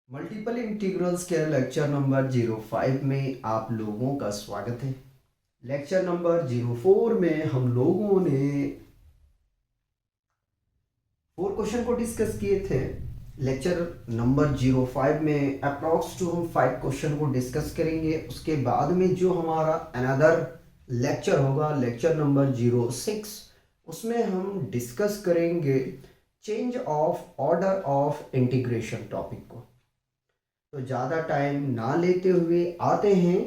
Multiple integrals के lecture number 05 में आप लोगों का स्वागत है। लेक्चर नंबर 04 में हम लोगों ने 4 क्वेश्चन को डिस्कस किए थे। लेक्चर नंबर 05 में अप्रॉक्स टू हम 5 क्वेश्चन को डिस्कस करेंगे। उसके बाद में जो हमारा अनदर लेक्चर होगा, लेक्चर नंबर 06, उसमें हम डिस्कस करेंगे change of order of integration topic को। तो ज़्यादा टाइम ना लेते हुए आते हैं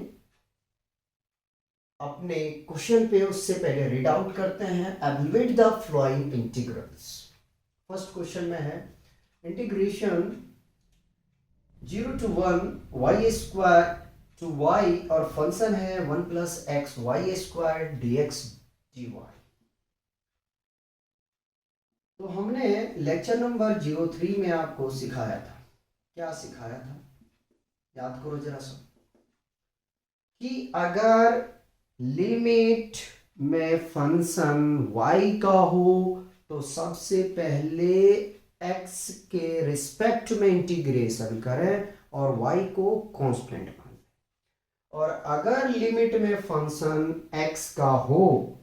अपने क्वेश्चन पे। उससे पहले रीड आउट करते हैं evaluate the following integrals. First question में है integration 0 to 1 y² to y और फंक्शन है 1+x y² dx dy। तो हमने लेक्चर नंबर 03 में आपको सिखाया था, क्या सिखाया था याद करो जरा सा, कि अगर लिमिट में फंक्शन y का हो तो सबसे पहले x के रिस्पेक्ट में इंटीग्रेशन करें और y को कांस्टेंट मान। और अगर लिमिट में फंक्शन x का हो,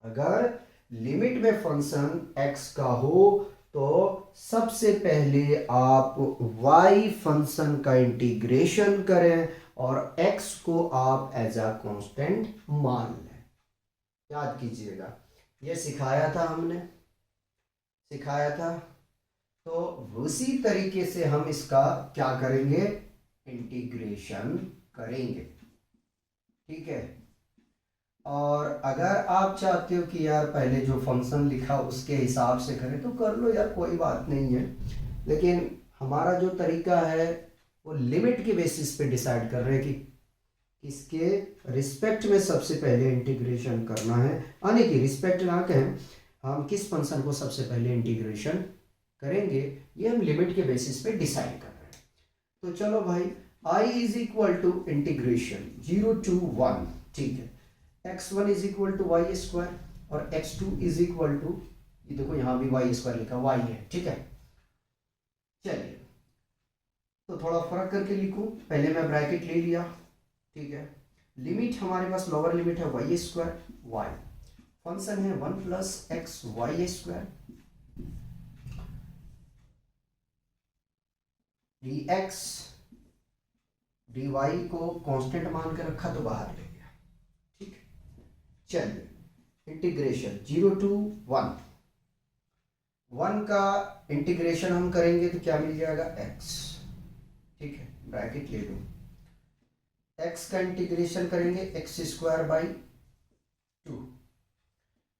अगर लिमिट में फंक्शन x का हो तो सबसे पहले आप y फंक्शन का इंटीग्रेशन करें और x को आप एज अ कांस्टेंट मान लें। याद कीजिएगा, ये सिखाया था, हमने सिखाया था। तो उसी तरीके से हम इसका क्या करेंगे, इंटीग्रेशन करेंगे। ठीक है। और अगर आप चाहते हो कि यार पहले जो फंक्शन लिखा उसके हिसाब से करें तो कर लो यार, कोई बात नहीं है। लेकिन हमारा जो तरीका है वो लिमिट के बेसिस पे डिसाइड कर रहे हैं कि किसके रिस्पेक्ट में सबसे पहले इंटीग्रेशन करना है। यानी कि रिस्पेक्ट ना कहें, हम किस फंक्शन को सबसे पहले इंटीग्रेशन करेंगे ये हम लिमिट के बेसिस पे डिसाइड कर रहे हैं। तो चलो भाई, i is equal to integration 0 to 1, ठीक है, x1 is equal to y² और x2 इज इक्वल टू, ये देखो यहाँ भी y² लिखा, y है, ठीक है। चलिए तो थोड़ा फर्क करके लिखूं, पहले मैं ब्रैकेट ले लिया, ठीक है। लिमिट हमारे पास लोअर लिमिट है y², y फंक्शन है 1+x y² dx dy को कांस्टेंट मान के रखा तो बाहर ले गया, ठीक है। चलिए इंटीग्रेशन 0 to 1, 1 का इंटीग्रेशन हम करेंगे तो क्या मिल जाएगा x, ठीक है, ब्रैकेट ले लो। x का इंटीग्रेशन करेंगे x²/2,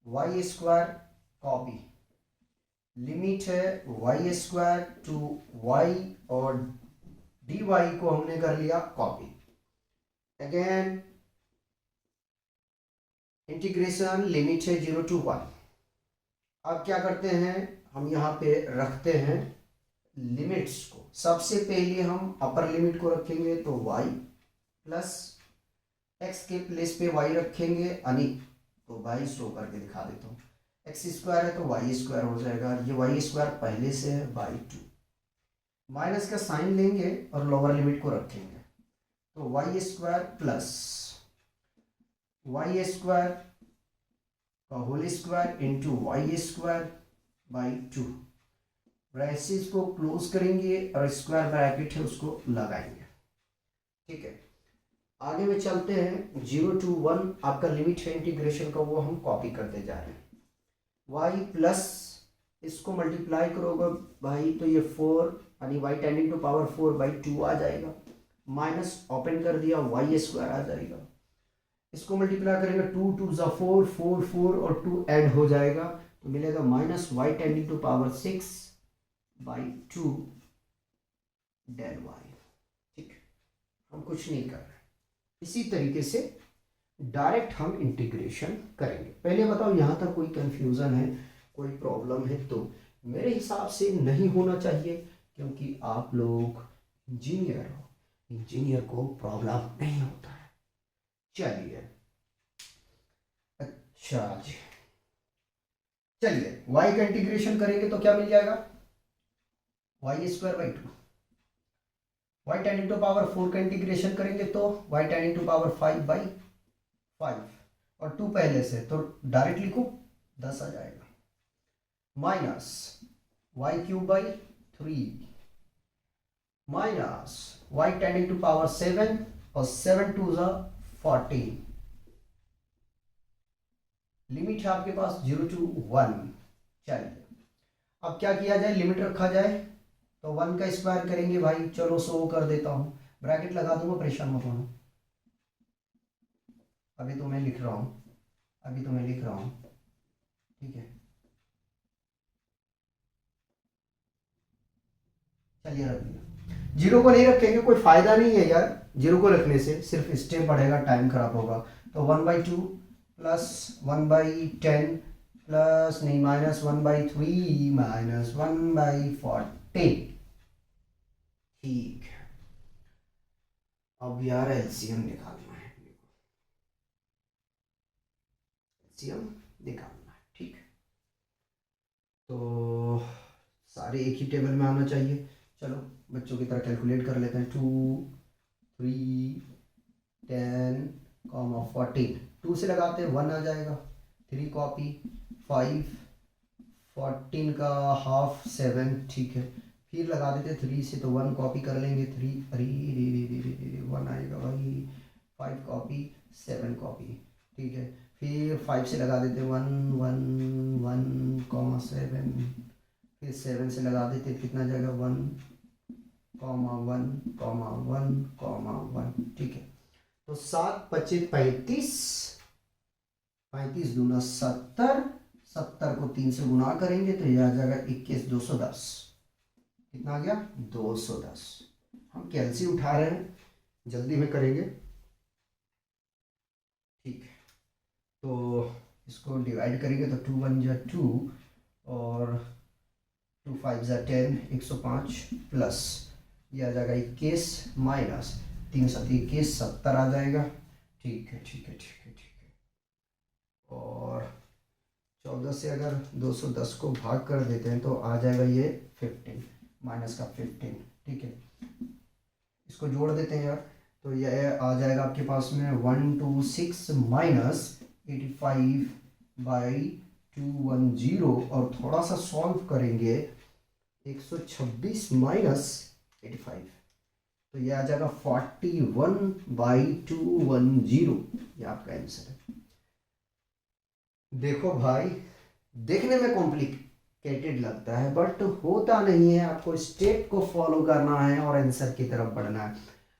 y² कॉपी, लिमिट है y² टू y और dy को हमने कर लिया कॉपी। अगेन इंटीग्रेशन लिमिट है 0 to 1। अब क्या करते हैं, हम यहाँ पे रखते हैं लिमिट्स को। सबसे पहले हम अपर लिमिट को रखेंगे तो y प्लस x के प्लेस पे y रखेंगे, यानी तो भाई शो करके दिखा देता हूँ, x² है तो y² हो जाएगा, ये y² पहले से है बाई 2, माइनस का साइन लेंगे और लोअर लिमिट को रखेंगे तो y² प्लस y² का whole square into y²/2, brackets को क्लोज करेंगे और स्क्वायर ब्रैकेट है उसको लगाएंगे, ठीक है। आगे में चलते हैं 0 to 1 आपका लिमिट है इंटीग्रेशन का, वो हम कॉपी करते जा रहे हैं। y प्लस इसको मल्टीप्लाई करोगे भाई तो ये 4 यानी y टेंडिंग टू पावर 4/2 आ जाएगा, माइनस ओपन कर दिया y² आ जाएगा। इसको मल्टीप्लाई करेंगे 2 2 4 4 4 और 2 ऐड हो जाएगा तो मिलेगा minus y tending to power 6/2 del y, ठीक। हम कुछ नहीं कर रहे, इसी तरीके से डायरेक्ट हम इंटीग्रेशन करेंगे। पहले बताओ यहाँ तक कोई कंफ्यूजन है, कोई प्रॉब्लम है? तो मेरे हिसाब से नहीं होना चाहिए क्योंकि आप लोग इंजीनियर हो, इंजीनियर को प्रॉब्लम नहीं होता है। चलिए अच्छा जी, चलिए y का इंटीग्रेशन करेंगे तो क्या मिल जाएगा y²/2, y ten into power 4 का इंटीग्रेशन करेंगे तो y टेन इंटू पावर 5/5 और 2 पहले से तो डायरेक्ट लिखो 10 आ जाएगा minus y³ minus y ten into power 7 और 7 2 14 लिमिट है आपके पास 0 to 1। चलिए अब क्या किया जाए, लिमिट रखा जाए तो 1 का स्क्वायर करेंगे भाई। चलो सो कर देता हूं, ब्रैकेट लगा दूंगा, परेशान मत होना। अभी तो मैं लिख रहा हूं, ठीक है। चलिए रख दिया। जीरो को नहीं रखेंगे, कोई फायदा नहीं है यार जीरो को रखने से, सिर्फ स्टेप बढ़ेगा, टाइम खराब होगा। तो 1/2 प्लस 1/10 प्लस नहीं माइनस 1/3 माइनस 1/14। ठीक है, अब यार एलसीएम निकालना है, एलसीएम निकालना है। ठीक, तो सारे एक ही टेबल में आना चाहिए। चलो बच्चों की तरह कैलकुलेट कर लेते हैं। 2 3 10 14 2 से लगाते हैं 1 आ जाएगा, 3 कॉपी 5 14 का हाफ 7। ठीक है, फिर लगा देते 3 से तो 1 कॉपी कर लेंगे 3, अरे रे 1 आएगा भाई, 5 कॉपी 7 कॉपी। ठीक है, फिर 5 से लगा देते 1 1 1 7, फिर 7 से लगा देते कितना जाएगा 1 1 1 1। ठीक है, तो 7 25 35, 35 दूना 70, 70 को 3 से गुना करेंगे तो यह आ जाएगा 21 210। कितना आ गया 210। हम कैलसी उठा रहे हैं, जल्दी में करेंगे। ठीक है, तो इसको डिवाइड करेंगे तो 2 1 जा 2 और 2 5 जा 10 105 प्लस ये आ जाएगा 21 माइनस 3 7 21 70 आ जाएगा। ठीक है ठीक है ठीक है ठीक है, और 14 से अगर 210 को भाग कर देते हैं तो आ जाएगा ये 15 माइनस का 15। ठीक है, इसको जोड़ देते हैं यार, तो यह आ जाएगा आपके पास में 126 माइनस 85/210 और थोड़ा सा सॉल्व करेंगे 126 माइनस 85 तो यह आ जाएगा 41/210। ये आपका आंसर है। देखो भाई, देखने में कॉम्प्लिकेटेड लगता है बट होता नहीं है, आपको स्टेप को फॉलो करना है और आंसर की तरफ बढ़ना है।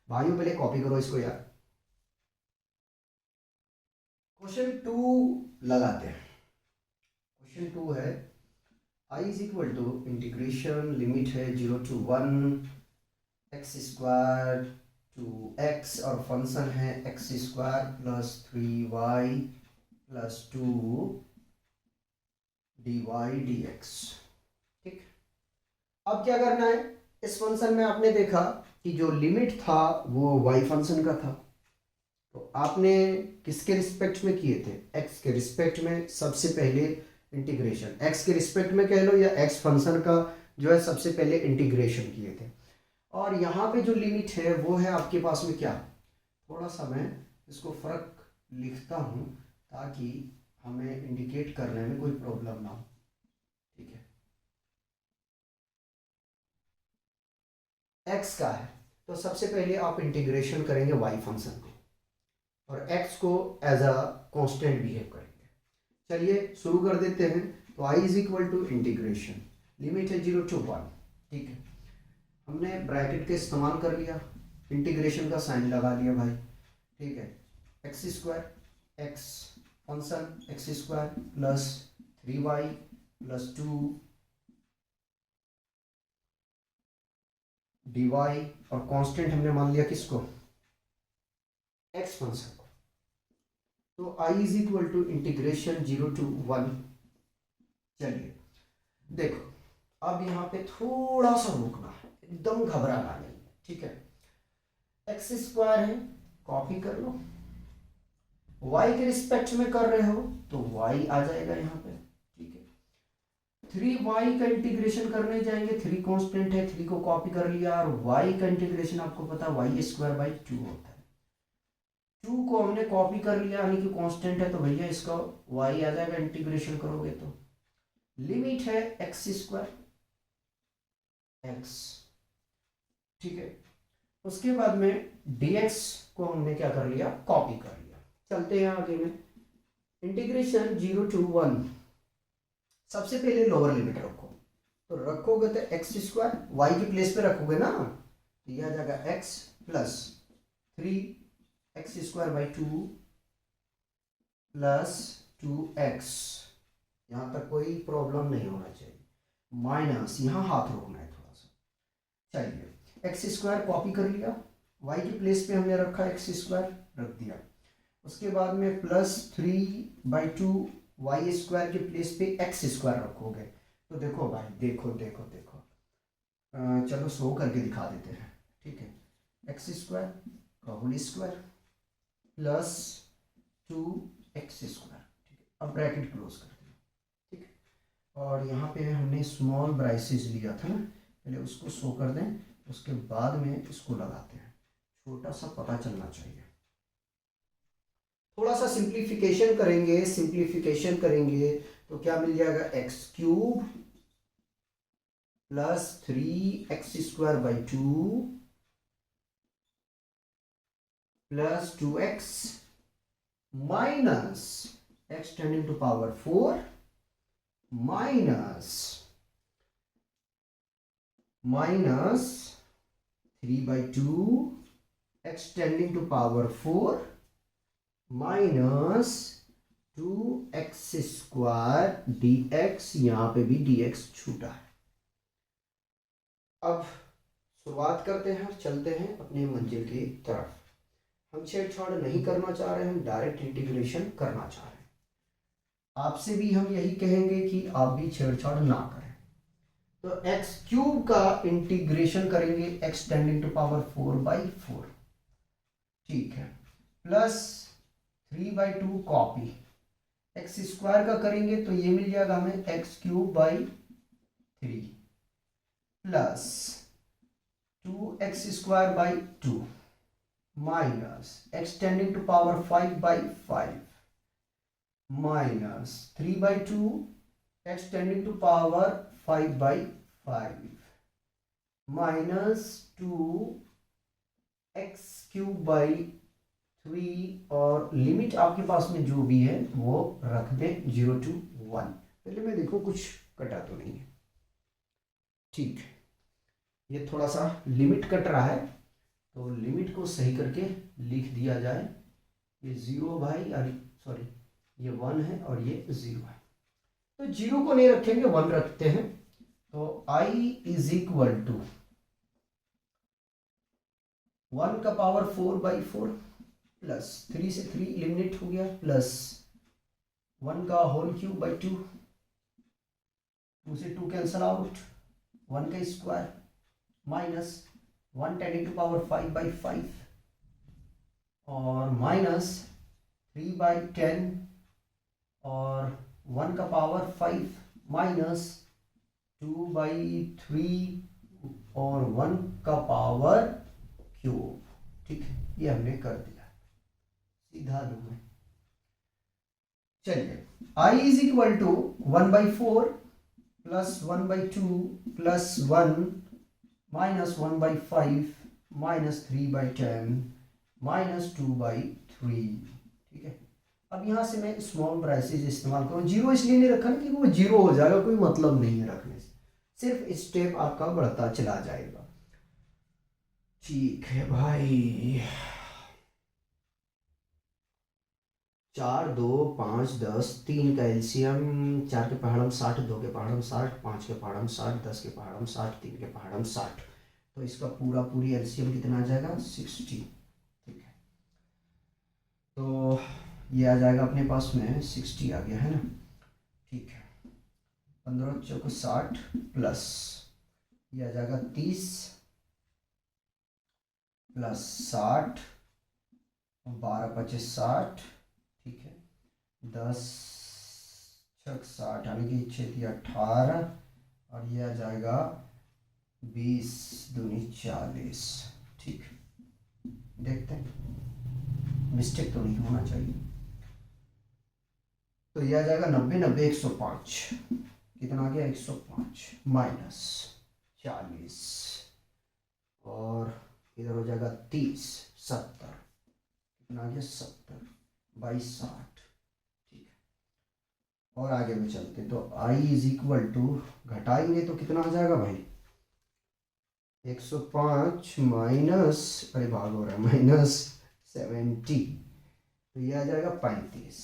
भाइयों पहले कॉपी करो इसको यार। क्वेश्चन 2 लगाते हैं। क्वेश्चन 2 है i is equal to integration, limit है 0 to 1 x² to x और फंक्शन है x² plus 3y plus 2 dy dx। ठीक, अब क्या करना है, इस फंक्शन में आपने देखा कि जो लिमिट था वो y फंक्शन का था, तो आपने किसके रिस्पेक्ट में किए थे, x के रिस्पेक्ट में। सबसे पहले इंटीग्रेशन x के रिस्पेक्ट में कह लो या x फंक्शन का जो है सबसे पहले इंटीग्रेशन किए थे। और यहाँ पे जो लिमिट है वो है आपके पास में क्या, थोड़ा सा मैं इसको फर्क लिखता हूँ ताकि हमें इंडिकेट करने में कोई प्रॉब्लम ना हो। ठीक है, x का है तो सबसे पहले आप इंटीग्रेशन करेंगे y फंक्शन को और x को एज अ कांस्टेंट बिहेव करेंगे। चलिए शुरू कर देते हैं। तो i is equal to integration, limit है 0 to 1। ठीक है, हमने ब्रैकेट का इस्तेमाल कर लिया, इंटीग्रेशन का साइन लगा लिया भाई। ठीक है, x² x function x² plus 3y plus 2 dy और कांस्टेंट हमने मान लिया किसको, x फंक्शन को। तो i is equal to integration 0 to 1। चलिए देखो, अब यहाँ पे थोड़ा सा रुकना है, एकदम घबराना नहीं है। ठीक है, x² है, कॉपी कर लो, y के रिस्पेक्ट में कर रहे हो तो y आ जाएगा यहाँ पे। ठीक है, 3y का इंटीग्रेशन करने जाएंगे, 3 कांस्टेंट है, 3 को कॉपी कर लिया, और y का इंटीग्रेशन आपको पता y स्क्वायर बाई 2 होता है। 2 को हमने कॉपी कर लिया यानी कि कांस्टेंट है, तो भैया इसका y आ जाएगा, इंटीग्रेशन करोगे तो लिमिट है एक्स स्क्वायर एक्स, ठीक है। उसके बाद में dx को हमने क्या कर लिया, कॉपी कर लिया। चलते हैं आगे में, इंटीग्रेशन 0 to 1। सबसे पहले लोअर लिमिट रखो, तो रखोगे तो एक्स स्क्वायर वाई की प्लेस पे रखोगे ना, तो यह आ जाएगा x plus 3x² by 2 plus 2x, यहां तक कोई प्रॉब्लम नहीं होना चाहिए, माइनस यहां हाथ रोकना है थोड़ा सा। चलिए x² कॉपी कर लिया, y की प्लेस पे हमने रखा x² रख दिया। उसके बाद में प्लस 3/2 y² के प्लेस पे x² रखोगे, तो देखो भाई, देखो देखो देखो, चलो शो करके दिखा देते हैं, ठीक है। x² का होल स्क्वायर प्लस 2x², ठीक है। अब ब्रैकेट क्लोज कर दिया, ठीक है। और यहाँ पे हमने स्मॉल ब्राइसेस लिया था ना, पहले उसको शो कर दें, उसके बाद में इसको लगाते हैं, छोटा सा पता चलना चाहिए। थोड़ा सा सिंप्लीफिकेशन करेंगे, सिंप्लीफिकेशन करेंगे तो क्या मिल जाएगा, x³ plus 3x² by 2 plus 2x minus x tending to power 4 minus 3/2 x tending to power 4 minus 2x² dx, यहां पे भी dx छूटा है। अब शुरुआत करते हैं, चलते हैं अपने मंजिल की तरफ। हम छेड़छाड़ नहीं करना चाह रहे हैं, हम डायरेक्ट इंटीग्रेशन करना चाह रहे हैं। आपसे भी हम यही कहेंगे कि आप भी छेड़छाड़ ना करें। तो x³ का इंटीग्रेशन करेंगे x टेंडिंग टू पावर 4/4, ठीक है, प्लस 3/2 कॉपी, x² का करेंगे तो ये मिल जाएगा हमें x³/3 plus 2x² by 2 minus x tending to power 5/5 minus 3/2 x tending to power 5/5 minus 2x³ by 3, और लिमिट आपके पास में जो भी है वो रख दें 0 to 1। पहले मैं देखो कुछ कटा तो नहीं है, ठीक है। ये थोड़ा सा लिमिट कट रहा है, तो लिमिट को सही करके लिख दिया जाए। ये 0 भाई, अरे सॉरी, ये 1 है और ये 0 है, तो 0 को नहीं रखेंगे, 1 रखते हैं। तो I इज इक्वल टू 1 का पावर 4/4 प्लस 3 से 3 एलिमिनेट हो गया, प्लस 1 का होल क्यूब बाई 2, 2 से 2 कैंसल आउट, 1 का square minus 1 tending to power 5/5 और माइनस 3/10 और 1 का पावर 5 माइनस 2/3 और 1 का पावर क्यूब, ठीक है। ये हमने कर दिया सीधा लू में। चलिए I is equal to 1/4 plus 1/2 plus 1 minus 1/5 minus 3/10 minus 2/3, ठीक है। अब यहां से मैं स्मॉल ब्राइसेस इस्तेमाल करूं, 0 इसलिए नहीं रखा ना कि वो 0 हो जाएगा, कोई मतलब नहीं है रखने से, सिर्फ स्टेप आपका बढ़ता चला जाएगा, ठीक है भाई। 4 2 5 10, 3 का एलसीएम, 4 के पहाड़म 60, 2 के पहाड़म 60, 5 के पहाड़म 60, 10 के पहाड़म 60, 3 के पहाड़म 60, तो इसका पूरी एलसीएम कितना आ जाएगा, 60, ठीक है। तो ये आ जाएगा अपने पास में 60 आ गया है ना, ठीक है। 15 चौक 60 प्लस ये आ जाएगा 30 प्लस 60 और 12 × 5 = 60, ठीक है। 10 60 यानी कि 6 18 और ये आ जाएगा 20 दूनी 40। ठीक, देखते हैं मिस्टेक तो नहीं होना चाहिए। तो ये आ जाएगा 90 90 105, कितना आ गया 105 माइनस 40 और इधर हो जाएगा 30 70, कितना आ गया 70 बाई 60। ठीक है, और आगे में चलते तो i इज इक्वल टू, घटाएंगे तो कितना आ जाएगा भाई 105 माइनस, अरे भाग हो रहा है, माइनस 70, तो ये आ जाएगा 35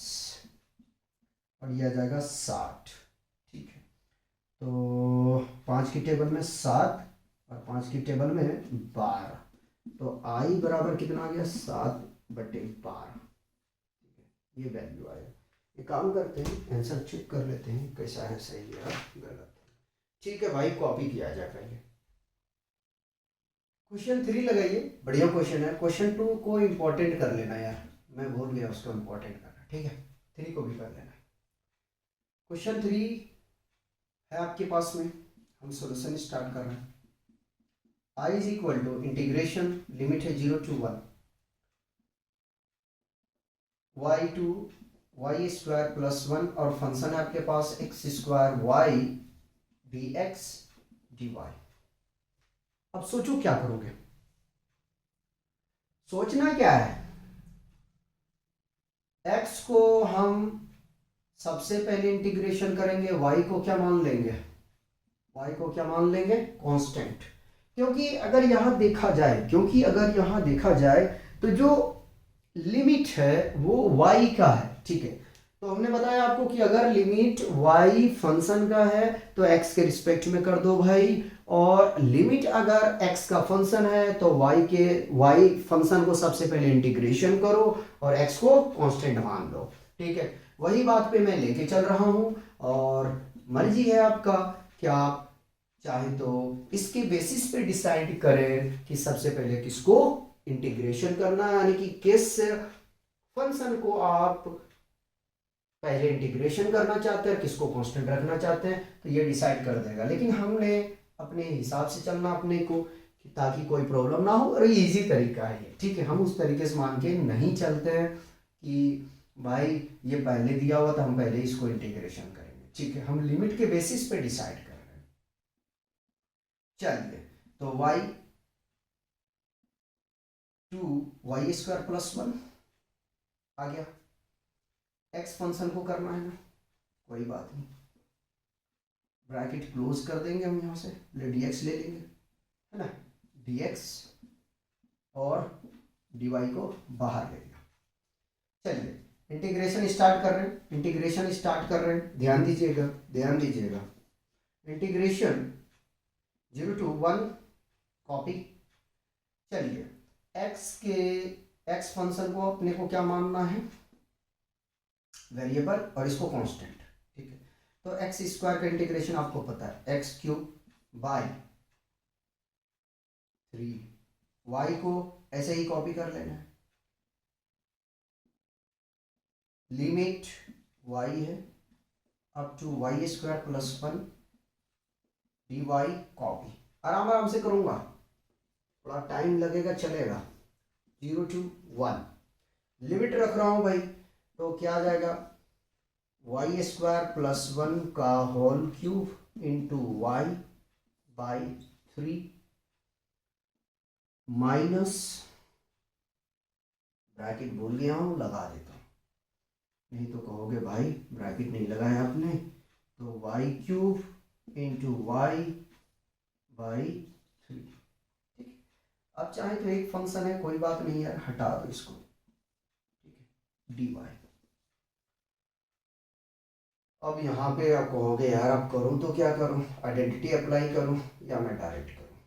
और ये आ जाएगा 60। ठीक है, तो 5 की टेबल में 7 और 5 की टेबल में 12, तो i बराबर कितना आ गया 7/12। ठीक है, ये वैल्यू आया। ये काम करते हैं, आंसर चेक कर लेते हैं कैसा है, सही है या गलत। ठीक है भाई, कॉपी किया जाएगा। ये क्वेश्चन 3 लगाइए, बढ़िया क्वेश्चन है। क्वेश्चन 2 को इम्पोर्टेंट कर लेना यार, मैं भूल गया उसको इम्पोर्टेंट करना। ठीक है, 3 को भी कर लेना। क्वेश्चन 3 है आपके पास में, हम सॉल्यूशन स्टार्ट कर रहे हैं। i is equal to integration, limit है 0 to 1 y to Y square plus 1 और फंक्शन है आपके पास x square y dx dy। अब सोचो क्या करोगे, सोचना क्या है। x को हम सबसे पहले इंटीग्रेशन करेंगे, y को क्या मान लेंगे, y को क्या मान लेंगे कांस्टेंट। क्योंकि अगर यहां देखा जाए तो जो लिमिट है वो y का है। ठीक है, तो हमने बताया आपको कि अगर लिमिट y फंक्शन का है तो x के रिस्पेक्ट में कर दो भाई, और लिमिट अगर x का फंक्शन है तो y फंक्शन को सबसे पहले इंटीग्रेशन करो और x को कांस्टेंट मान लो। ठीक है, वही बात पे मैं लेके चल रहा हूं, और मर्जी है आपका कि आप चाहे तो इसके बेसिस पे डिसाइड करें कि सबसे पहले किसको इंटीग्रेशन करना है, यानी कि किस फंक्शन को आप पहले इंटीग्रेशन करना चाहते हैं, किसको कांस्टेंट रखना चाहते हैं, तो ये डिसाइड कर देगा। लेकिन हमने अपने हिसाब से चलना अपने को, ताकि कोई प्रॉब्लम ना हो, और इजी तरीका है ये। ठीक है, हम उस तरीके से मान के नहीं चलते हैं कि भाई ये पहले दिया हुआ तो हम पहले इसको इंटीग्रेशन करेंगे। ठीक है, हम लिमिट के बेसिस पे डिसाइड कर रहे हैं। चलिए, तो y to Y square plus 1 आ गया, x फंक्शन को करना है ना, कोई बात नहीं, ब्रैकेट क्लोज कर देंगे हम, यहां से dx ले लेंगे, है ना, dx और dy को बाहर ले लिया। चलिए, इंटीग्रेशन स्टार्ट कर रहे हैं, ध्यान दीजिएगा। Integration 0 to 1 copy. चलिए, x फंक्शन को अपने को क्या मानना है, वेरिएबल, और इसको कांस्टेंट। ठीक है, तो एक्स स्क्वायर का इंटीग्रेशन आपको पता है x³ बाई 3, y को ऐसे ही कॉपी कर लेना है, लिमिट y है up to Y square plus 1 dy copy. आराम से करूंगा, थोड़ा टाइम लगेगा, चलेगा। 0 to 1 लिमिट रख रहा हूं भाई, तो क्या आ जाएगा वाई स्क्वायर प्लस 1 का whole cube into Y by 3 minus, bracket भूल गया हूं, लगा देता हूं, नहीं तो कहोगे भाई ब्रैकेट नहीं लगाया आपने, तो y³ इंटू वाई बाई 3। ठीक है, अब चाहे तो एक फंक्शन है, कोई बात नहीं यार, हटा दो इसको। ठीक है, dy। अब यहाँ पे आप कहोगे यार अब करूँ तो क्या करूँ, आइडेंटिटी अप्लाई करूँ या मैं डायरेक्ट करूँ।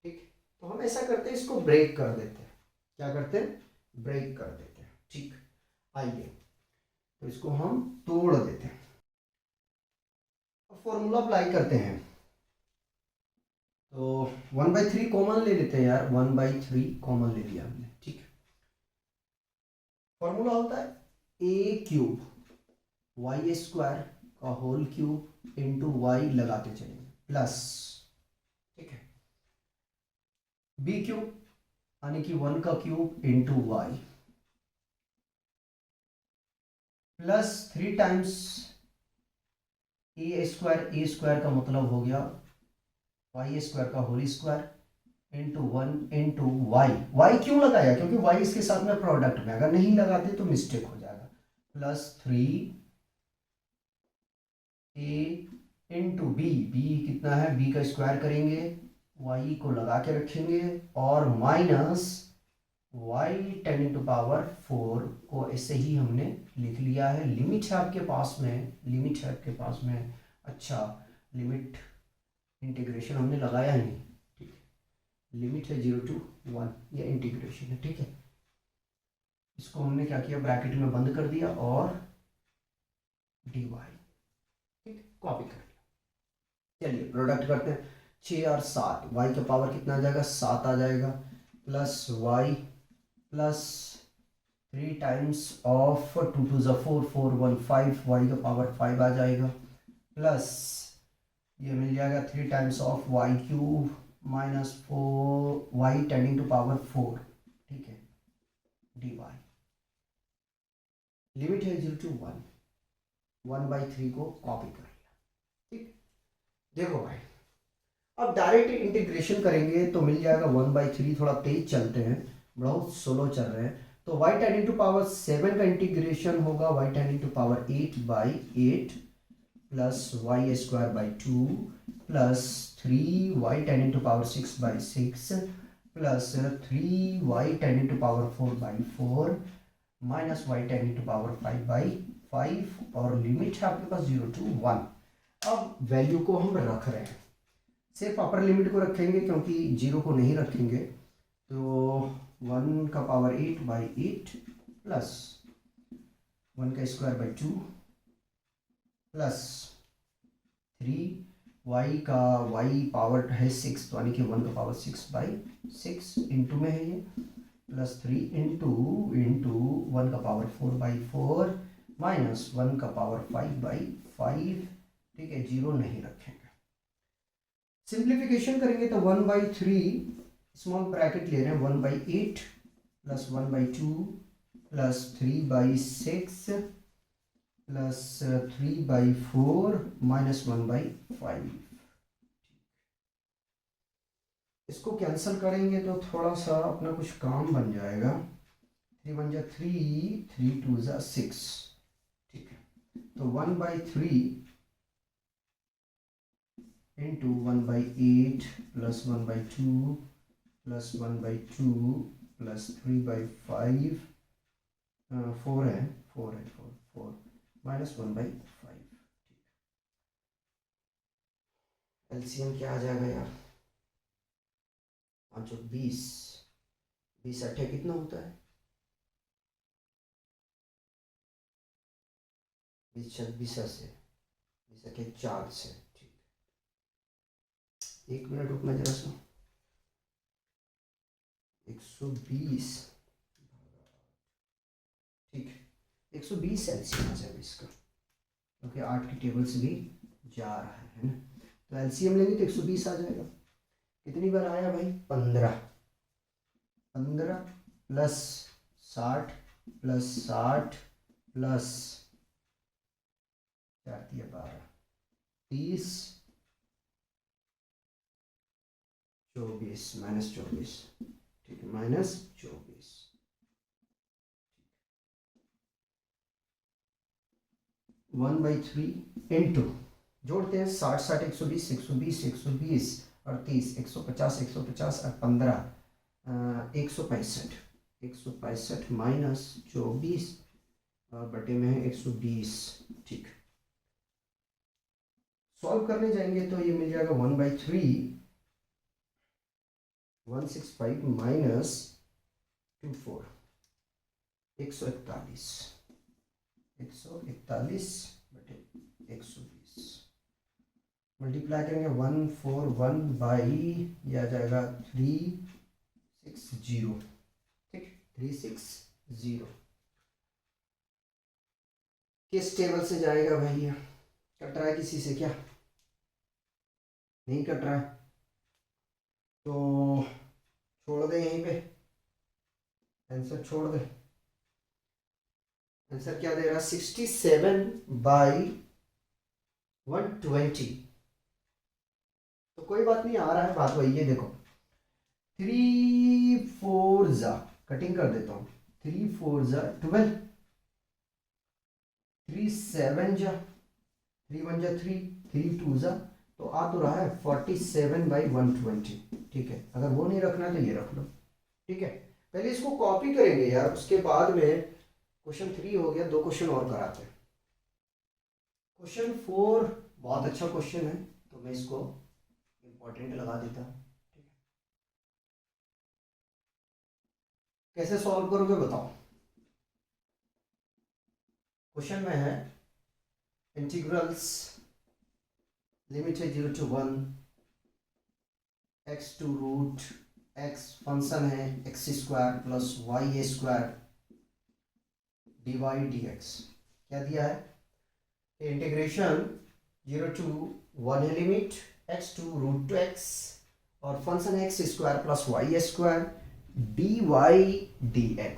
ठीक, तो हम ऐसा करते हैं, इसको ब्रेक कर देते हैं। क्या करते हैं, ब्रेक कर देते हैं। ठीक, आइए तो इसको हम तोड़ देते हैं, अब फॉर्मूला अप्लाई करते हैं। तो 1/3 कॉमन ले लेते हैं यार, 1/3 कॉमन ले लिया हमने। ठीक है, फॉर्मूला होता है a³ वाई स्क्वायर का होल क्यूब इंटू वाई लगाते चलेंगे प्लस, ठीक है, बी क्यूब यानी कि 1 का cube into y plus 3 times A square का मतलब हो गया वाई स्क्वायर का whole square into 1 into y. Y क्यों लगाया? क्योंकि वाई इसके साथ में प्रोडक्ट में, अगर नहीं लगाते तो मिस्टेक हो जाएगा। प्लस 3 ए इंटू बी, बी कितना है, बी का स्क्वायर करेंगे, वाई को लगा के रखेंगे और माइनस वाई 10 इंटू पावर 4 को ऐसे ही हमने लिख लिया है। लिमिट है आपके पास में, लिमिट है आपके पास में, अच्छा लिमिट इंटीग्रेशन हमने लगाया नहीं, ठीक है, लिमिट है 0 टू 1, ये इंटीग्रेशन है, ठीक है। इसको हमने क्या किया, ब्रैकेट में बंद कर दिया और डी वाई, ठीक, कॉपी कर लिया। चलिए प्रोडक्ट करते हैं, 6 और 7, वाई का पावर कितना आ जाएगा, 7 आ जाएगा, plus Y plus 3 times of 2 to ज़ा 4, 4 1 5, वाई का पावर 5 आ जाएगा, प्लस ये मिल जाएगा 3 times of Y cube minus 4 Y 10 into power 4, ठीक है, डी वाई। लिमिट है 0 टू 1, 1/3 को कॉपी कर लिया, ठीक। देखो भाई, अब डायरेक्ट इंटीग्रेशन करेंगे तो मिल जाएगा 1/3, थोड़ा तेज चलते हैं, बहुत स्लो चल रहे हैं, तो वाई 10 इंटू पावर 7 का इंटीग्रेशन होगा Y 10 into power 8/8 plus Y square by 2 plus 3 Y 10 into power 6/6 plus 3 Y 10 into power 4/4 minus Y 10 into power 5/5 और लिमिट है आपके पास 0 टू 1। अब वैल्यू को हम रख रहे हैं, सिर्फ अपर लिमिट को रखेंगे क्योंकि 0 को नहीं रखेंगे, तो 1 का पावर 8/8 प्लस 1 का स्क्वायर बाई 2 प्लस 3 वाई का वाई पावर है 6 तो यानी कि 1 का पावर 6/6 इंटू में है ये, प्लस 3 इंटू 1 का पावर 4/4 माइनस 1 का पावर 5/5, ठीक है, 0 नहीं रखेंगे। सिंप्लीफिकेशन करेंगे तो 1/3 स्मॉल ब्रैकेट ले रहे हैं, 1/8 प्लस 1/2 प्लस 3/6 प्लस 3/4 माइनस 1/5। इसको कैंसिल करेंगे तो थोड़ा सा अपना कुछ काम बन जाएगा, 3 1 जा 3, 3 2 जा 6, ठीक है, तो 1/3 इंटू 1/8 प्लस 1/2 प्लस 1/2 प्लस 3/5, 4 है 4 माइनस 1/5। एलसीएम क्या आ जाएगा यार, 5 और 20, 20 अट्ठे कितना होता है, 20 26 से 20 अट्ठे 4 से, ठीक, 1 मिनट रुकना जरा सा, 120, ठीक है, 120 एलसीएम आ जाएगा इसका, क्योंकि 8 की टेबल से भी जा रहा है ना, तो एलसीएम लेंगे तो 120 आ जाएगा। कितनी बार आया भाई, 15 प्लस 60 प्लस 60 प्लस 4 12 30 24 माइनस 24, ठीक है, माइनस 24, 1/3 इंटू, जोड़ते हैं 60 60 120 120 120 38 150 150 और 15 165 165 माइनस 24 और बटे में है 120, ठीक। सॉल्व करने जाएंगे तो ये मिल जाएगा 1/3 165 माइनस 24 141 बटे 120, मल्टीप्लाई करेंगे 141 बाई ये आ जाएगा 360, ठीक, 360 किस टेबल से जाएगा भैया, कट रहा है किसी से क्या? नहीं कट रहा है तो छोड़ दे यहीं पे, आंसर छोड़ दे। आंसर क्या दे रहा है? 67/120। तो कोई बात नहीं, आ रहा है, बात वही है। देखो 3 4 जा, कटिंग कर देता हूँ, 3 4 जा 12, 3 7 जा, 3 1 जा 3, 3 2 जा, तो आ तो रहा है 47/120। ठीक है, अगर वो नहीं रखना तो ये रख लो। ठीक है, पहले इसको कॉपी करेंगे यार, उसके बाद में क्वेश्चन 3 हो गया, 2 क्वेश्चन और कराते हैं। क्वेश्चन 4 बहुत अच्छा क्वेश्चन है, तो मैं इसको इंपॉर्टेंट लगा देता हूँ। ठीक है, कैसे सॉल्व करोगे बताओ। क्वेश्चन में है इंटीग्रल्स लिमिट है 0 to 1, x to root x, function है x स्क्वायर प्लस वाई ए स्क्वायर dy dx। क्या दिया है? इंटीग्रेशन 0 to 1 है limit, x to root to x, और फंक्शन है x स्क्वायर प्लस वाई ए स्क्वायर dy dx।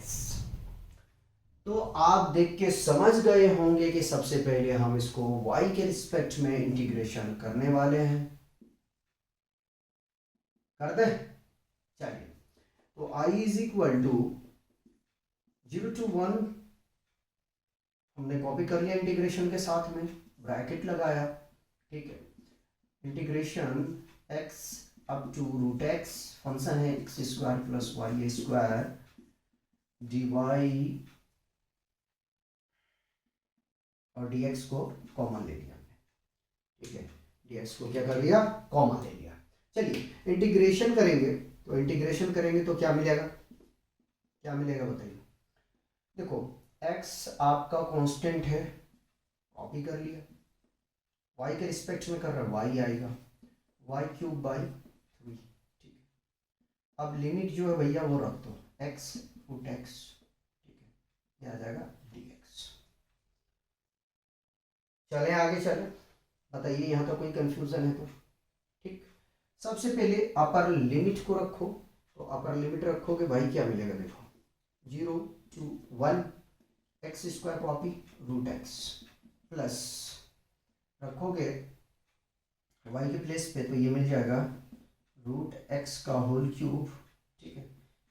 तो आप देख के समझ गए होंगे कि सबसे पहले हम इसको y के रिस्पेक्ट में इंटीग्रेशन करने वाले हैं। कर दे, चलिए। तो i is equal to 0 to 1 हमने कॉपी कर लिया इंटीग्रेशन के साथ में, ब्रैकेट लगाया। ठीक है, integration x up to root x, function है x स्क्वायर प्लस वाई ए स्क्वायर dy, और dx को कॉमन ले लिया। ठीक है, dx को क्या कर लिया? कॉमन ले लिया। चलिए इंटीग्रेशन करेंगे, तो इंटीग्रेशन करेंगे तो क्या मिलेगा? क्या मिलेगा बताइए। देखो x आपका कांस्टेंट है, कॉपी कर लिया, y के रिस्पेक्ट में कर रहा है, y आएगा y³/3। ठीक है, अब लिमिट जो है भैया वो रख दो, x रूट x। ठीक है, ये आ जाएगा dx। चले आगे चले, बताइए यहाँ तक कोई कंफ्यूजन है तो। ठीक, सबसे पहले अपर लिमिट को रखो, तो अपर लिमिट रखोगे भाई क्या मिलेगा? देखो 0 to 1 x square copy root x, plus रखोगे y के प्लेस पे, तो ये मिल जाएगा रूट x का होल क्यूब। ठीक है,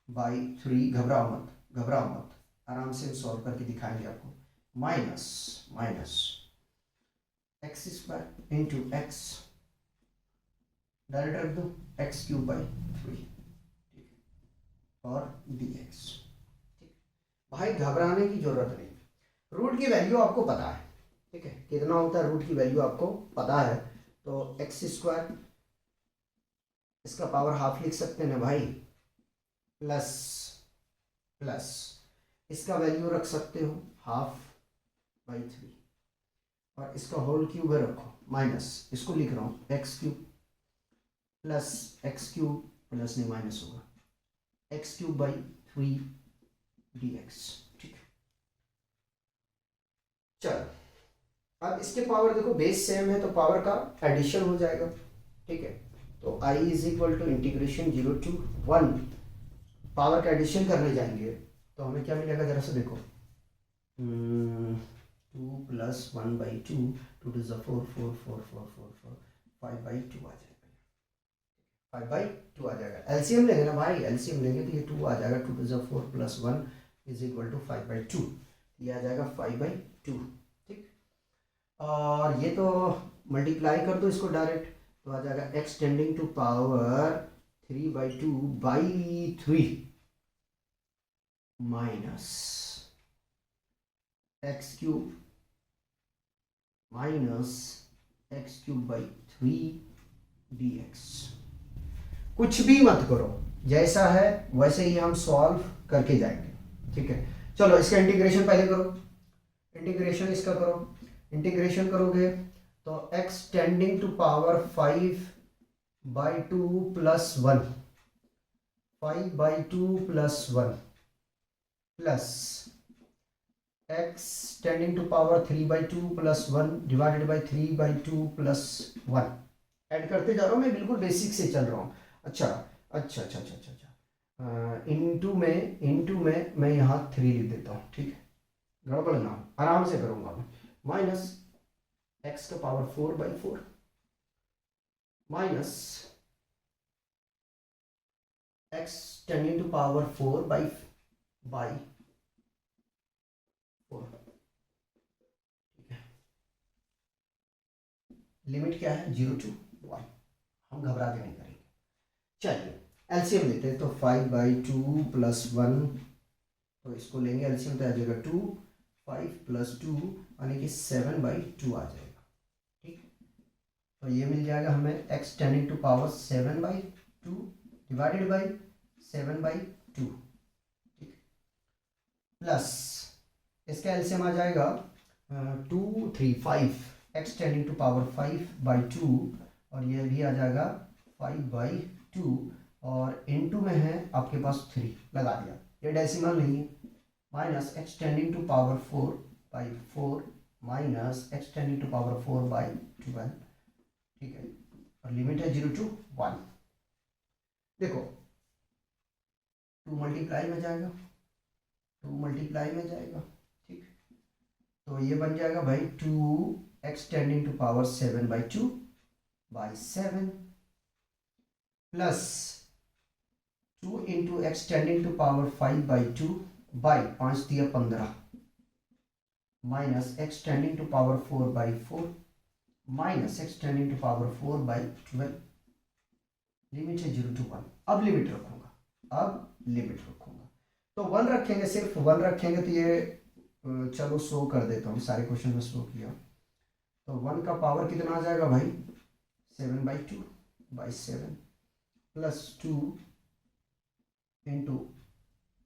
बाई 3, घबराओ मत, घबराओ मत, आराम से सॉल्व करके दिखाएंगे आपको। Minus minus x square into x, direct रख दो x³/3। ठीक है, और dx। ठीक, भाई घबराने की जरूरत नहीं, रूट की वैल्यू आपको पता है। ठीक है, कितना होता है रूट की वैल्यू आपको पता है, तो x² इसका पावर हाफ लिख सकते हैं ना भाई, प्लस प्लस इसका वैल्यू रख सकते हो ½/3, और इसका होल क्यूब है रखो, माइनस इसको लिख रहा हूँ x³ प्लस x³ प्लस नहीं माइनस होगा x³/3 dx। ठीक, चलो अब इसके पावर देखो, बेस सेम है तो पावर का एडिशन हो जाएगा। ठीक है, तो i is equal to integration 0 to 1, power का एडिशन करने जाएंगे तो हमें क्या मिलेगा जरा से देखो, 2 + 1/2, 2 to the 4, 4 4 4 4 4, 5/2 आ जाएगा, 5/2 आ जाएगा। एलसीएम लेंगे ना भाई, एलसीएम लेंगे तो ये 2 आ जाएगा, 2 to the 4 + 1 = 5/2, ये आ जाएगा 5/2। ठीक, और ये तो मल्टीप्लाई कर दो इसको डायरेक्ट, तो आ जाएगा x tending to power 3/2/3 minus x³ minus x³/3 dx। कुछ भी मत करो, जैसा है वैसे ही हम सॉल्व करके जाएंगे। ठीक है, चलो इसका इंटीग्रेशन पहले करो, इंटीग्रेशन इसका करो। इंटीग्रेशन करोगे तो x tending to power 5/2 + 1, 5/2 + 1 plus x tending to power 3/2 plus 1 divided by 3/2 plus 1 add करते जा रहा हूँ, मैं बिल्कुल बेसिक से चल रहा हूँ। अच्छा अच्छा अच्छा अच्छा अच्छा अच्छा, इनटू में मैं यहाँ 3 लिख देता हूँ, ठीक है, गड़बड़ ना हो, आराम से करूँगा मैं। माइनस एक्स का power 4/4 minus x tending to power 4/4, ठीक है। लिमिट क्या है, 0 to 1, हम घबरा के नहीं करेंगे। चलिए एलसीएम लेते हैं, तो 5/2 प्लस 1, तो इसको लेंगे एलसीएम, तो आ जाएगा 2, 5 प्लस 2 यानी कि 7/2 आ जाएगा, ठीक। तो ये मिल जाएगा हमें x tending to power 7/2 divided by 7/2, ठीक, प्लस इसका एलसीएम आ जाएगा 2 3 5, x टेंडिंग टू पावर 5/2, और ये भी आ जाएगा 5/2, और इनटू में है आपके पास 3 लगा दिया, ये डेसिमल नहीं है। Minus x tending to power 4/4 minus x tending to power 4/12, ठीक है, और लिमिट है 0 to 1। देखो 2 मल्टीप्लाई में जाएगा, 2 मल्टीप्लाई में जाएगा, ठीक, तो ये बन जाएगा भाई 2x tending to power 7/2 by 7 plus 2 into x tending to power 5/2 by 5 दिया 15 minus x tending to power 4/4 minus x tending to power 4/12, limit है 0 to 1। अब लिमिट रखूंगा, अब लिमिट रखूंगा, तो 1 रखेंगे, सिर्फ 1 रखेंगे, तो ये चलो शो कर देता हूँ, सारे क्वेश्चन में शो किया, तो 1 का पावर कितना आ जाएगा भाई 7/2 बाई 7 प्लस 2 इंटू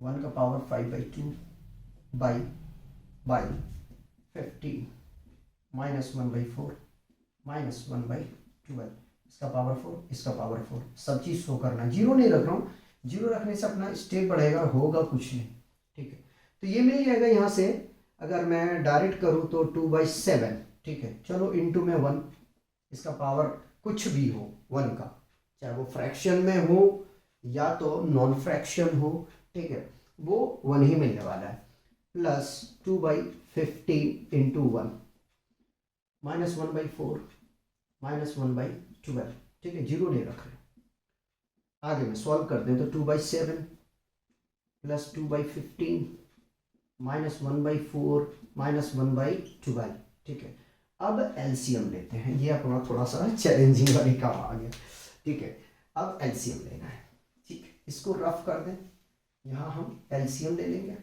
1 का पावर 5/2 बाई 15 माइनस 1/4 माइनस 1/12, इसका पावर 4, इसका पावर 4, सब चीज़ शो करना, जीरो नहीं रख रहा हूँ, जीरो रखने से अपना स्टेप बढ़ेगा, होगा कुछ नहीं, ठीक है। तो ये मिल जाएगा यहाँ से, अगर मैं डायरेक्ट करूँ तो 2/7, ठीक है, चलो इनटू में 1, इसका पावर कुछ भी हो 1 का, चाहे वो फ्रैक्शन में हो या तो नॉन फ्रैक्शन हो, ठीक है, वो 1 ही मिलने वाला है, प्लस 2/15 इंटू 1 माइनस 1/4 माइनस 1/12, ठीक है, जीरो नहीं रख रहे। आगे में सॉल्व करते हैं, तो 2/7 प्लस 2/15 माइनस 1/4 माइनस 1/12, ठीक है। अब एलसीएम लेते हैं, ये अपना थोड़ा सा चैलेंजिंग वाली काम आ गया, ठीक है, अब एलसीएम लेना है, ठीक, इसको रफ कर दें, यहाँ हम एलसीएम ले लेंगे,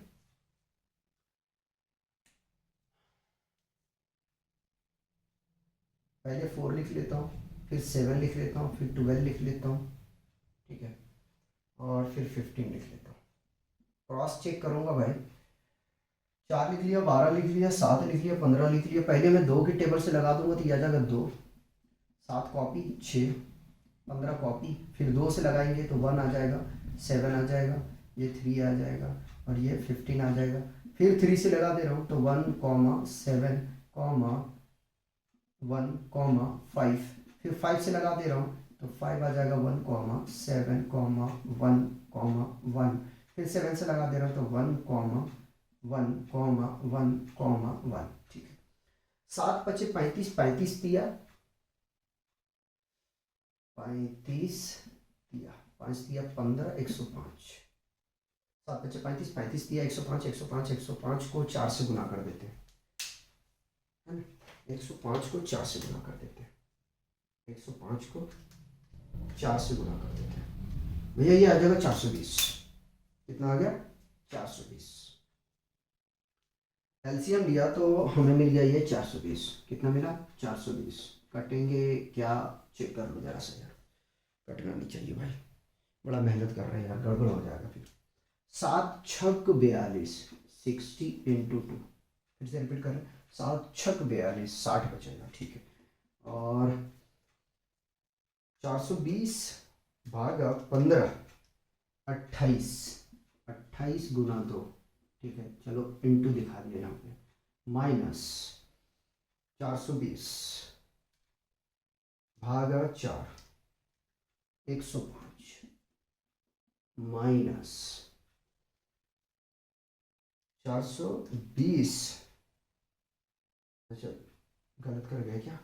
पहले 4 लिख लेता हूँ, फिर 7 लिख लेता हूँ, फिर 12 लिख लेता हूँ, ठीक है, और फिर 15 लिख लेता हूँ, क्रॉस चेक करूँगा भाई, 4 लिख लिया, 12 लिख लिया, 7 लिख लिया, 15 लिख लिया, पहले मैं 2 की टेबल से लगा दूंगा, तो यह आ जाएगा 2, 7 कॉपी 6, 15 कॉपी, फिर 2 से लगाएंगे तो 1 आ जाएगा, 7 आ जाएगा, ये 3 आ जाएगा, और ये 15 आ जाएगा, फिर 3 से लगा दे रहा हूँ, तो 1, 7, 1, 5, फिर 5 से लगा दे रहा हूँ, तो 5 आ जाएगा, 1, 7, 1, 1, फिर 7 से लगा दे रहा हूँ, तो 1, 1, 1, ठीक है, 7 × 5 = 35, 35 दिया, 35 दिया, 5 दिया 15, 105, 7 × 5 = 35, 35 दिया, 105, 105, 105 को 4 से गुना कर देते हैं, है ना, 105 को 4 से गुना कर देते हैं, 105 को 4 से गुना कर देते हैं, भैया ये आ जाएगा 420, कितना आ गया 420, एलसीएम लिया तो हमें मिल गया ये 420, कितना मिला 420, कटेंगे क्या, चेक कर लो जरा सा यार, कटना नहीं चाहिए भाई, बड़ा मेहनत कर रहे हैं यार, गड़बड़ हो जाएगा फिर, 7 × 6 = 42, 60 × 2, फिर से रिपीट कर रहे हैं, 7 × 6 = 42, 60 बचेगा, ठीक है, और 420 भागा 15, 28, 28 × 2, ठीक है, चलो इंटू दिखा दिया यहाँ पे, माइनस 420 भागा 4 105 माइनस 420, अच्छा गलत कर गया क्या,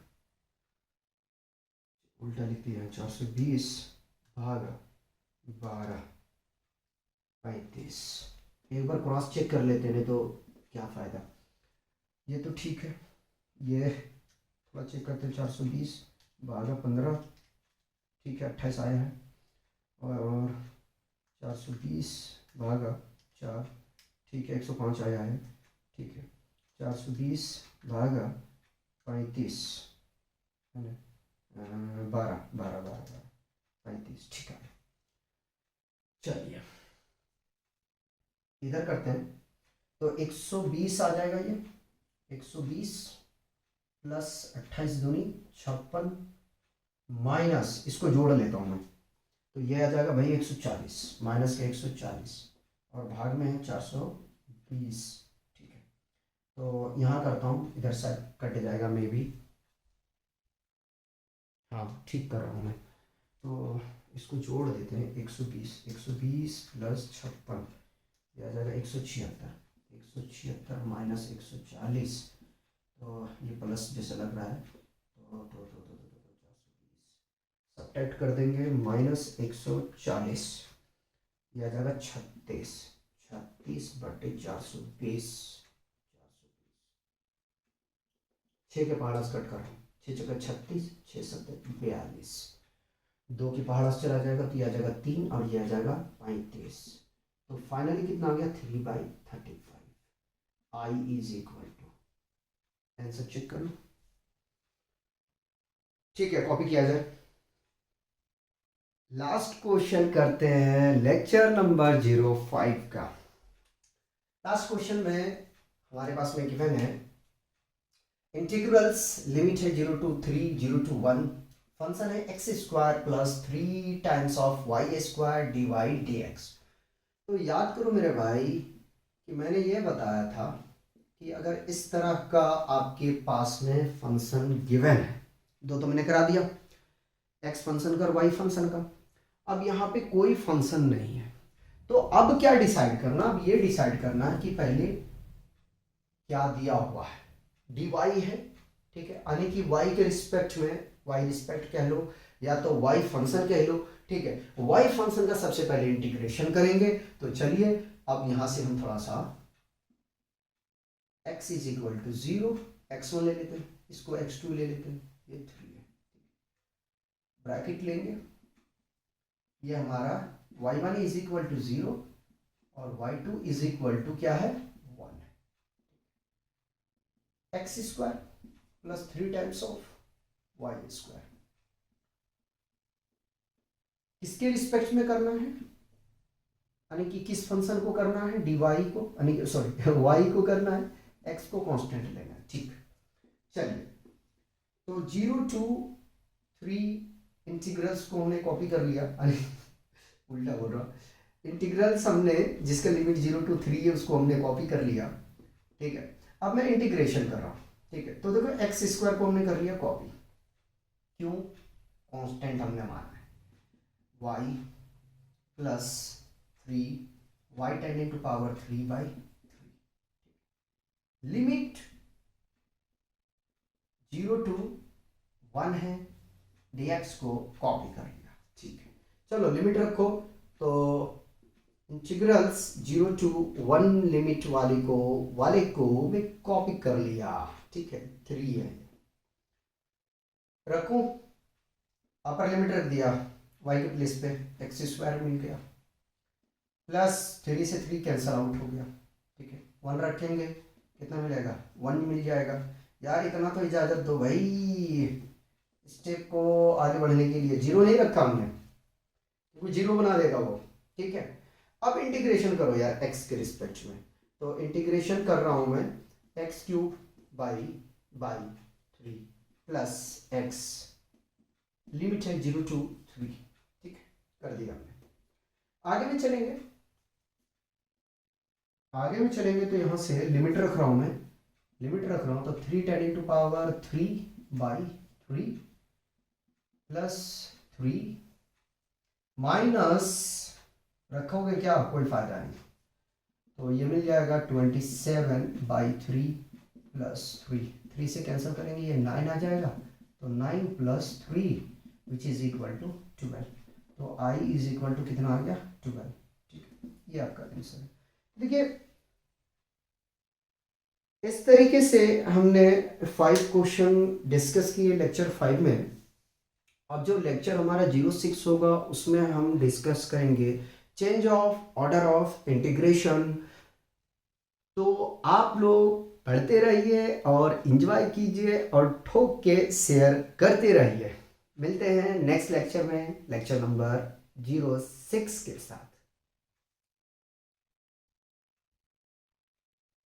उल्टा लिख दिया, 420 भागा 12/35। एक बार क्रॉस चेक कर लेते हैं, तो क्या फ़ायदा। ये तो ठीक है, ये थोड़ा चेक करते हैं, 420 भागा 15, ठीक है 28 आया है, और 420 भागा 4, ठीक है 105 आया है, ठीक है 420 भागा 35 है ना, 35, ठीक है। चलिए इधर करते हैं, तो 120 आ जाएगा, ये 120 प्लस 28 दूनी 56 माइनस, इसको जोड़ लेता हूँ मैं, तो ये आ जाएगा भाई 140 माइनस के 140 और भाग में है 420, ठीक है। तो यहाँ करता हूँ, इधर साइड कट जाएगा मे भी, हाँ ठीक कर रहा हूँ मैं, तो इसको जोड़ देते हैं, 120 प्लस 56, यह आ जाएगा 176 माइनस 140, तो ये प्लस जैसा लग रहा है, तो 420 सब्ट्रैक्ट कर देंगे, माइनस 140, यह आ जाएगा 36/420, 6 के पहाड़ास कट कर रहा हूँ, 6 चक्कर 36, 6 7 42, 2 की पहाड़ास चला जाएगा, तो यह आ जाएगा 3 और यह आ जाएगा 35, तो फाइनली कितना आ गया 3/35। I is equal to, answer check कर लो, ठीक है कॉपी किया जाए। लास्ट क्वेश्चन करते हैं लेक्चर नंबर 05 का। लास्ट क्वेश्चन में हमारे पास में गिवन है इंटीग्रल्स, लिमिट है 0 to 3, 0 to 1, फंक्शन है x² plus 3 times of y² divide dx। तो याद करो मेरे भाई कि मैंने ये बताया था कि अगर इस तरह का आपके पास में फंक्शन गिवन है, दो तो मैंने करा दिया, x फंक्शन का और y फंक्शन का, अब यहाँ पे कोई फंक्शन नहीं है, तो अब क्या डिसाइड करना, अब ये डिसाइड करना है कि पहले क्या दिया हुआ है, dy है, ठीक है, यानी कि y के रिस्पेक्ट में, y रिस्पेक्ट कह लो या तो y फंक्शन कह लो, ठीक है, y फंक्शन का सबसे पहले इंटीग्रेशन करेंगे। तो चलिए अब यहां से हम थोड़ा सा x is equal to 0, x1 ले लेते हैं, इसको x2 ले लेते हैं, ये 3 है, ब्रैकेट लेंगे, ये हमारा y1 इज इक्वल टू 0 और y2 इज इक्वल टू क्या है 1 है, x² plus 3 times of y², किसके रिस्पेक्ट में करना है, यानी कि किस फंक्शन को करना है, dy को, यानी कि सॉरी y को करना है, x को कांस्टेंट लेना है, ठीक। चलिए तो 0 to 3 इंटीग्रल्स को हमने कॉपी कर लिया, उल्टा बोल रहा, इंटीग्रल्स हमने जिसका लिमिट 0 to 3 है उसको हमने कॉपी कर लिया, ठीक है। अब मैं इंटीग्रेशन कर रहा हूँ, ठीक है, तो देखो x² को हमने कर लिया कॉपी, क्यों, कांस्टेंट हमने माना है, y plus 3, y tending to power 3/3, limit 0 to 1 है, dx को कॉपी कर लिया, ठीक है। चलो लिमिट रखो, तो इंटीग्रल्स 0 to 1 लिमिट वाले को मैं कॉपी कर लिया, ठीक है, 3 है, रखूं, अपर लिमिट रख दिया, y के प्लेस पे x² मिल गया, प्लस 3 से 3 कैंसल आउट हो गया, ठीक है, 1 रखेंगे कितना मिलेगा 1 मिल जाएगा। यार इतना तो इजाजत दो भाई, स्टेप को आगे बढ़ने के लिए 0 नहीं रखा हमने, क्योंकि 0 बना देगा वो, ठीक है। अब इंटीग्रेशन करो यार x के रिस्पेक्ट में, तो इंटीग्रेशन कर रहा हूं मैं x³ by 3 plus x, limit है 0 to 3, ठीक है, कर दिया हमने, आगे में चलेंगे। आगे में चलेंगे तो यहाँ से लिमिट रख रहा हूँ मैं, लिमिट रख रहा हूँ तो 3 10 इंटू पावर 3/3 प्लस 3 माइनस रखोगे क्या, कोई फायदा नहीं, तो ये मिल जाएगा 27/3 प्लस 3 से कैंसिल करेंगे ये 9 आ जाएगा, तो 9 plus 3 which is equal to 12, तो i इज इक्वल टू कितना आ गया 12। ठीक है, ये आपका आंसर है। देखिए इस तरीके से हमने 5 क्वेश्चन डिस्कस किए लेक्चर 5 में। अब जो लेक्चर हमारा 06 होगा उसमें हम डिस्कस करेंगे change of order of integration. तो आप लोग पढ़ते रहिए और एंजॉय कीजिए और ठोक के शेयर करते रहिए। मिलते हैं नेक्स्ट लेक्चर में, लेक्चर नंबर 06 के साथ।